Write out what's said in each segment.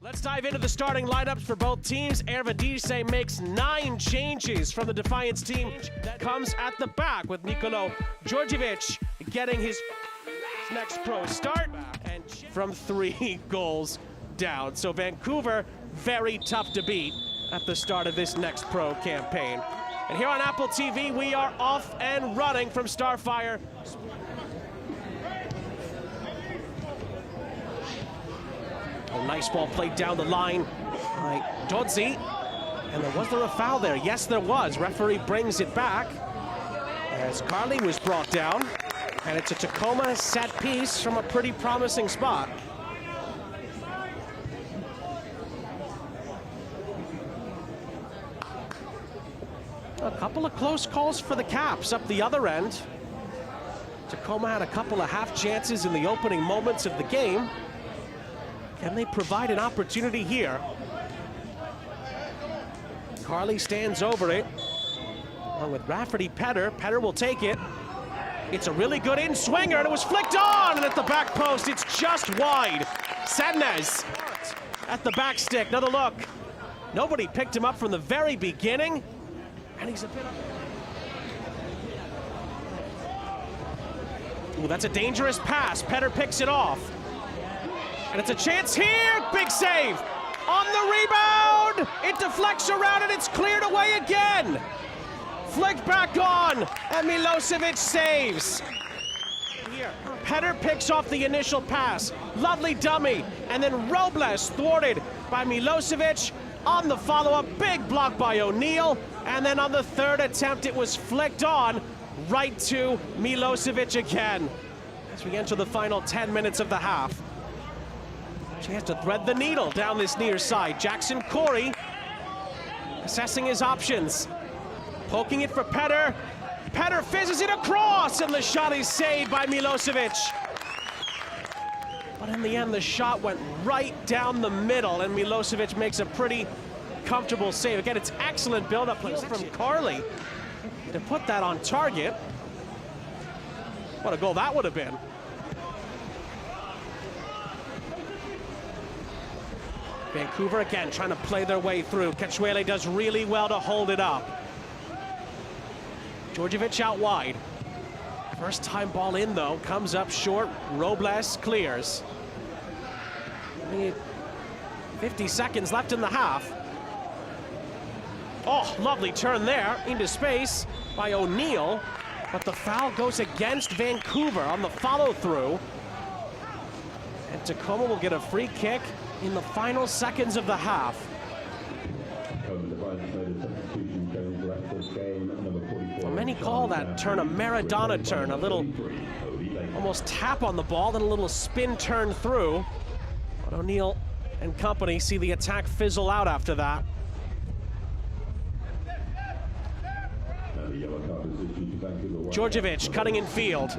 Let's dive into the starting lineups for both teams. Ervedise makes 9 changes from the Defiance team. That comes at the back with Nikolo Djordjevic getting his next pro start and from 3 goals down. So Vancouver, very tough to beat at the start of this next pro campaign. And here on Apple TV, we are off and running from Starfire. A nice ball played down the line by Dodzi. And was there a foul there? Yes, there was. Referee brings it back as Carly was brought down. And it's a Tacoma set piece from a pretty promising spot. A couple of close calls for the Caps up the other end. Tacoma had a couple of half chances in the opening moments of the game. Can they provide an opportunity here? Carly stands over it. Along with Rafferty Petter. Petter will take it. It's a really good in-swinger, and it was flicked on, and at the back post, it's just wide. Sednez at the back stick, another look. Nobody picked him up from the very beginning, and he's a bit... Ooh, that's a dangerous pass. Petter picks it off. And it's a chance here, big save. On the rebound, it deflects around and it's cleared away again. Flicked back on, and Milosevic saves. Here, Petter picks off the initial pass. Lovely dummy, and then Robles thwarted by Milosevic. On the follow-up, big block by O'Neill, and then on the third attempt, it was flicked on right to Milosevic again. As we enter the final 10 minutes of the half. Chance to thread the needle down this near side. Jackson Corey assessing his options. Poking it for Petter. Petter fizzes it across, and the shot is saved by Milosevic. But in the end, the shot went right down the middle, and Milosevic makes a pretty comfortable save. Again, it's excellent build-up from Carly to put that on target. What a goal that would have been. Vancouver again trying to play their way through. Cachuele does really well to hold it up. Djordjevic out wide. First time ball in though, comes up short. Robles clears. 50 seconds left in the half. Oh, lovely turn there into space by O'Neill, but the foul goes against Vancouver on the follow-through. And Tacoma will get a free kick in the final seconds of the half. Well, many call that turn a Maradona turn, a little almost tap on the ball, then a little spin turn through. But O'Neill and company see the attack fizzle out after that. Djordjevic cutting in field.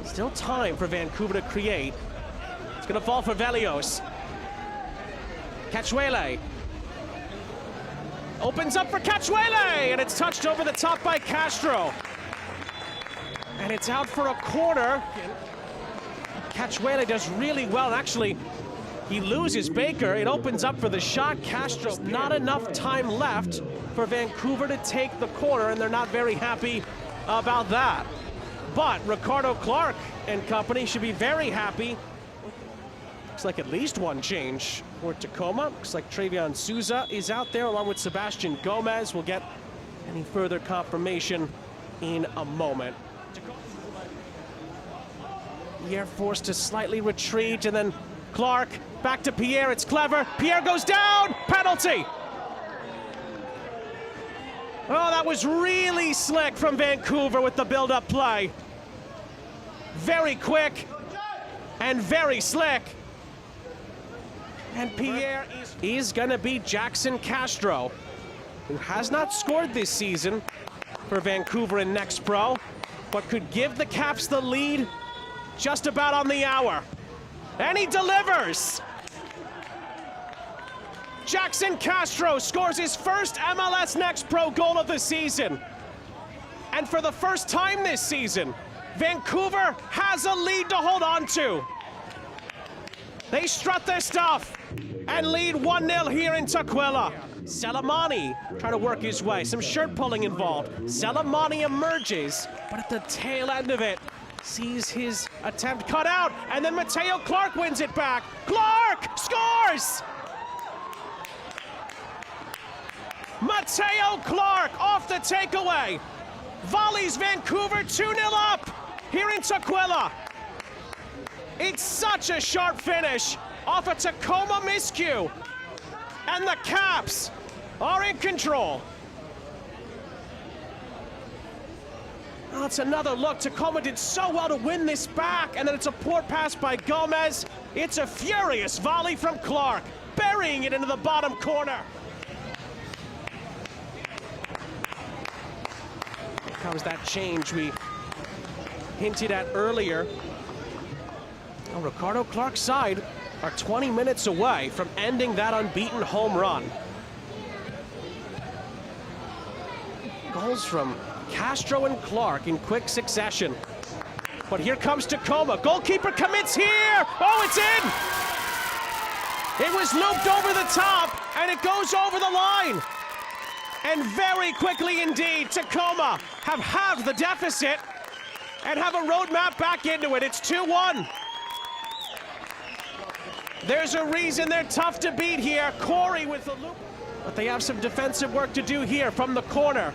Still time for Vancouver to create. It's gonna fall for Velios. Cachuele. Opens up for Cachuele, and it's touched over the top by Castro. And it's out for a corner. Cachuele does really well. Actually, he loses Baker. It opens up for the shot. Castro, not enough time left for Vancouver to take the corner, and they're not very happy about that. But Ricardo Clark and company should be very happy. Looks like at least one change for Tacoma. Looks like Trevion Souza is out there along with Sebastian Gomez. We'll get any further confirmation in a moment. Pierre forced to slightly retreat, and then Clark back to Pierre. It's clever. Pierre goes down. Penalty. Oh, that was really slick from Vancouver with the build-up play. Very quick and very slick. And Pierre is going to be Jackson Castro, who has not scored this season for Vancouver in Next Pro, but could give the Caps the lead just about on the hour. And he delivers! Jackson Castro scores his first MLS Next Pro goal of the season. And for the first time this season, Vancouver has a lead to hold on to. They strut their stuff and lead 1-0 here in Tukwila. Selemani trying to work his way. Some shirt pulling involved. Selemani emerges, but at the tail end of it, sees his attempt cut out, and then Mateo Clark wins it back. Clark scores! Mateo Clark off the takeaway. Volleys Vancouver 2-0 up here in Tukwila. It's such a sharp finish off a Tacoma miscue. And the Caps are in control. That's another look. Tacoma did so well to win this back, and then it's a poor pass by Gomez. It's a furious volley from Clark, burying it into the bottom corner. Here comes that change we hinted at earlier. Oh, Ricardo Clark's side are 20 minutes away from ending that unbeaten home run. Goals from Castro and Clark in quick succession. But here comes Tacoma. Goalkeeper commits here. Oh, it's in! It was looped over the top, and it goes over the line. And very quickly indeed, Tacoma have halved the deficit and have a roadmap back into it. It's 2-1. There's a reason they're tough to beat here. Corey with the loop. But they have some defensive work to do here from the corner.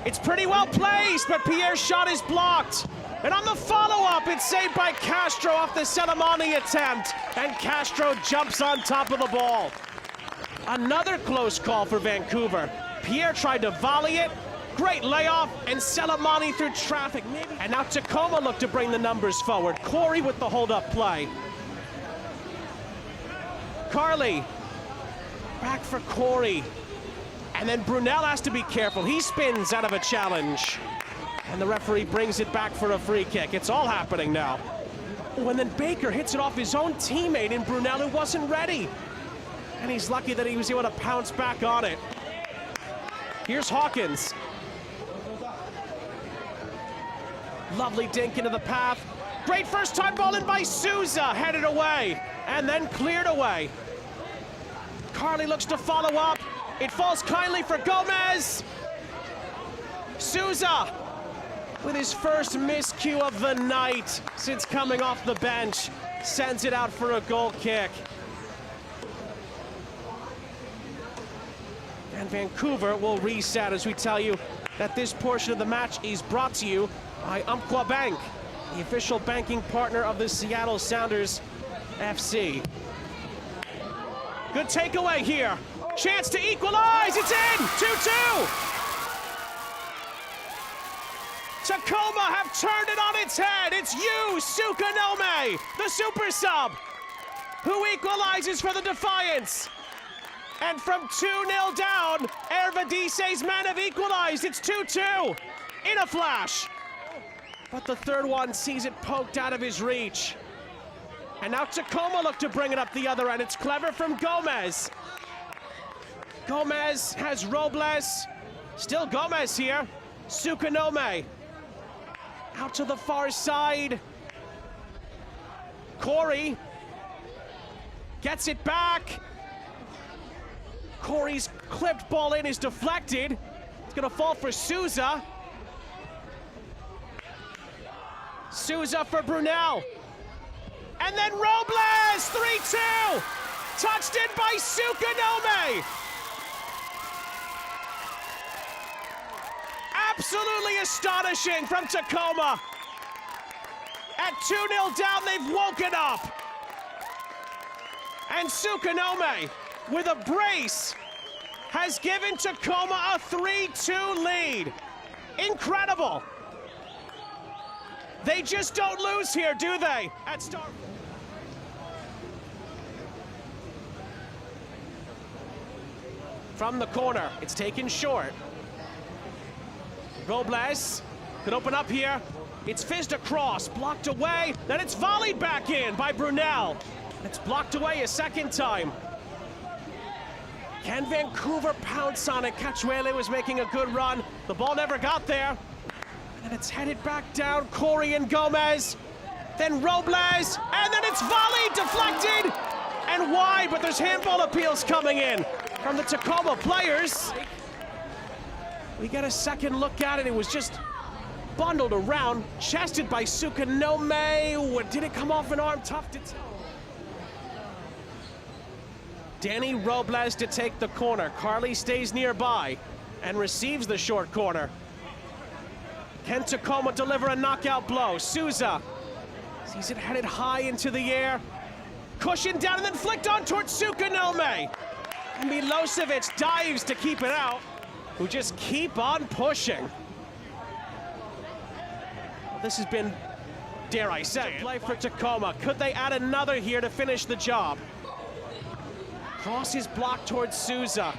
It's pretty well placed, but Pierre's shot is blocked. And on the follow-up, it's saved by Castro off the Selemani attempt. And Castro jumps on top of the ball. Another close call for Vancouver. Pierre tried to volley it. Great layoff, and Selemani through traffic. And now Tacoma look to bring the numbers forward. Corey with the hold-up play. Carly, back for Corey. And then Brunel has to be careful. He spins out of a challenge. And the referee brings it back for a free kick. It's all happening now. Oh, and then Baker hits it off his own teammate in Brunel, who wasn't ready. And he's lucky that he was able to pounce back on it. Here's Hawkins. Lovely dink into the path. Great first time ball in by Souza, headed away, and then cleared away. Carly looks to follow up. It falls kindly for Gomez. Souza with his first miscue of the night since coming off the bench, sends it out for a goal kick. And Vancouver will reset as we tell you that this portion of the match is brought to you by Umpqua Bank, the official banking partner of the Seattle Sounders FC. Good takeaway here. Chance to equalize. It's in. 2-2. Tacoma have turned it on its head. It's you, Suka Nome, the super sub, who equalizes for the Defiance. And from 2-0 down, Ervadice's men have equalized. It's 2-2 in a flash. But the third one sees it poked out of his reach. And now Tacoma look to bring it up the other end. It's clever from Gomez. Gomez has Robles. Still Gomez here. Suka Nome. Out to the far side. Corey gets it back. Corey's clipped ball in is deflected. It's gonna fall for Souza. Souza for Brunel. And then Robles, 3-2. Touched in by Suka Nome. Absolutely astonishing from Tacoma. At 2-0 down, they've woken up. And Suka Nome, with a brace, has given Tacoma a 3-2 lead. Incredible. They just don't lose here, do they? At start. From the corner, it's taken short. Robles could open up here. It's fizzed across, blocked away, then it's volleyed back in by Brunel. It's blocked away a second time. Can Vancouver pounce on it? Cachuele was making a good run. The ball never got there. And it's headed back down. Corey and Gomez. Then Robles. And then it's volleyed, deflected. out wide, but there's handball appeals coming in from the Tacoma players. We get a second look at it. It was just bundled around, chested by Suka Nome. Did it come off an arm? Tough to tell. Danny Robles to take the corner. Carly stays nearby and receives the short corner. Can Tacoma deliver a knockout blow? Souza sees it headed high into the air. Cushion down and then flicked on towards Suka Nome. And Milosevic dives to keep it out, who just keep on pushing. This has been, dare I say, play for Tacoma. Could they add another here to finish the job? Cross is blocked towards Souza,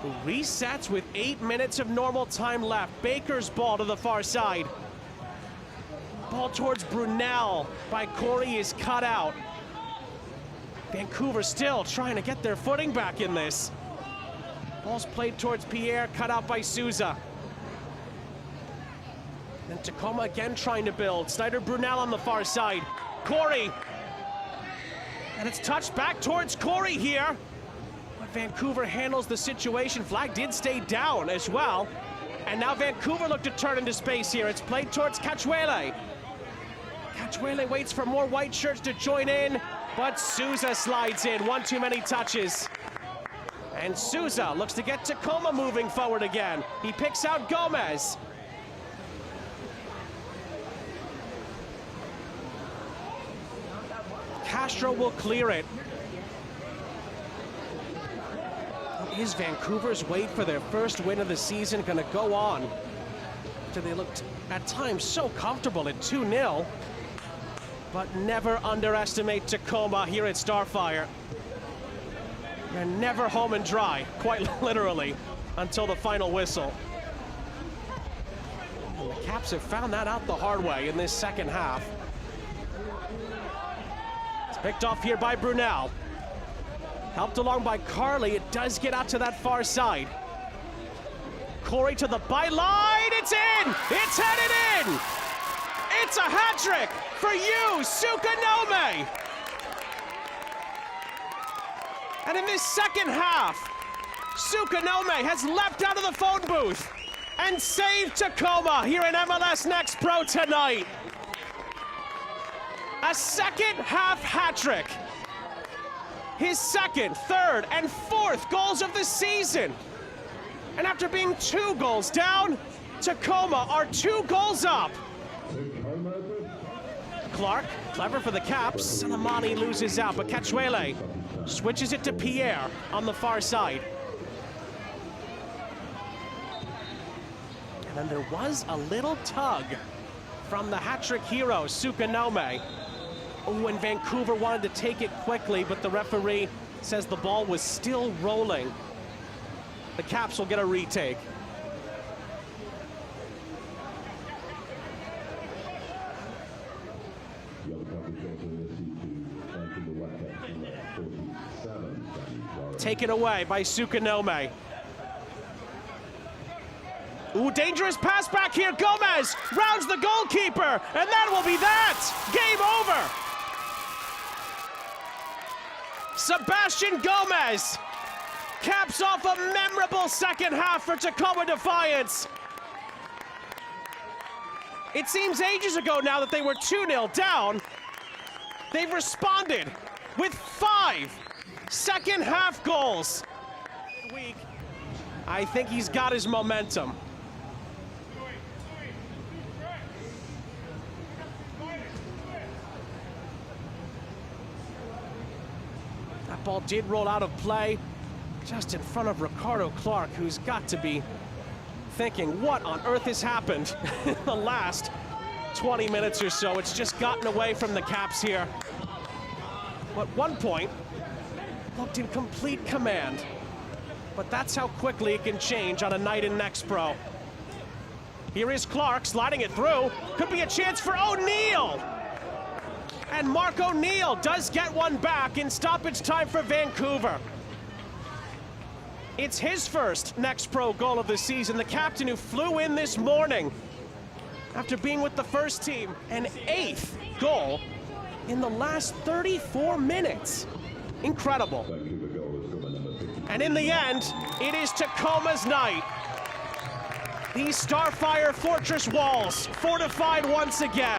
who resets with 8 minutes of normal time left. Baker's ball to the far side. Ball towards Brunel by Corey is cut out. Vancouver still trying to get their footing back in this. Ball's played towards Pierre, cut out by Souza. And Tacoma again trying to build. Snyder Brunel on the far side. Corey. And it's touched back towards Corey here. But Vancouver handles the situation. Flag did stay down as well. And now Vancouver look to turn into space here. It's played towards Cachuele. Cachuele waits for more white shirts to join in, but Souza slides in. One too many touches. And Souza looks to get Tacoma moving forward again. He picks out Gomez. Castro will clear it. Is Vancouver's wait for their first win of the season going to go on? After they looked at times so comfortable at 2-0. But never underestimate Tacoma here at Starfire. They're never home and dry, quite literally, until the final whistle. And the Caps have found that out the hard way in this second half. It's picked off here by Brunel. Helped along by Carly. It does get out to that far side. Corey to the byline. It's in! It's headed in! It's a hat trick for you, Suka Nome! And in this second half, Suka Nome has leapt out of the phone booth and saved Tacoma here in MLS Next Pro tonight. A second half hat trick. His second, third, and fourth goals of the season. And after being 2 goals down, Tacoma are 2 goals up. Clark, clever for the Caps. Salamani loses out, but Cachuele switches it to Pierre on the far side. And then there was a little tug from the hat-trick hero, Suka Nome. Oh, and Vancouver wanted to take it quickly, but the referee says the ball was still rolling. The Caps will get a retake. Taken away by Suka Nome. Ooh, dangerous pass back here. Gomez rounds the goalkeeper, and that will be that. Game over. Sebastian Gomez caps off a memorable second half for Tacoma Defiance. It seems ages ago now that they were 2-0 down. They've responded with 5 second half goals. I think he's got his momentum. That ball did roll out of play just in front of Ricardo Clark, who's got to be thinking, what on earth has happened in the last 20 minutes or so? It's just gotten away from the Caps here. At one point, looked in complete command. But that's how quickly it can change on a night in Next Pro. Here is Clark sliding it through. Could be a chance for O'Neill. And Mark O'Neill does get one back in stoppage time for Vancouver. It's his first Next Pro goal of the season. The captain who flew in this morning after being with the first team. An 8th goal in the last 34 minutes. Incredible. And in the end, it is Tacoma's night. These Starfire Fortress walls fortified once again.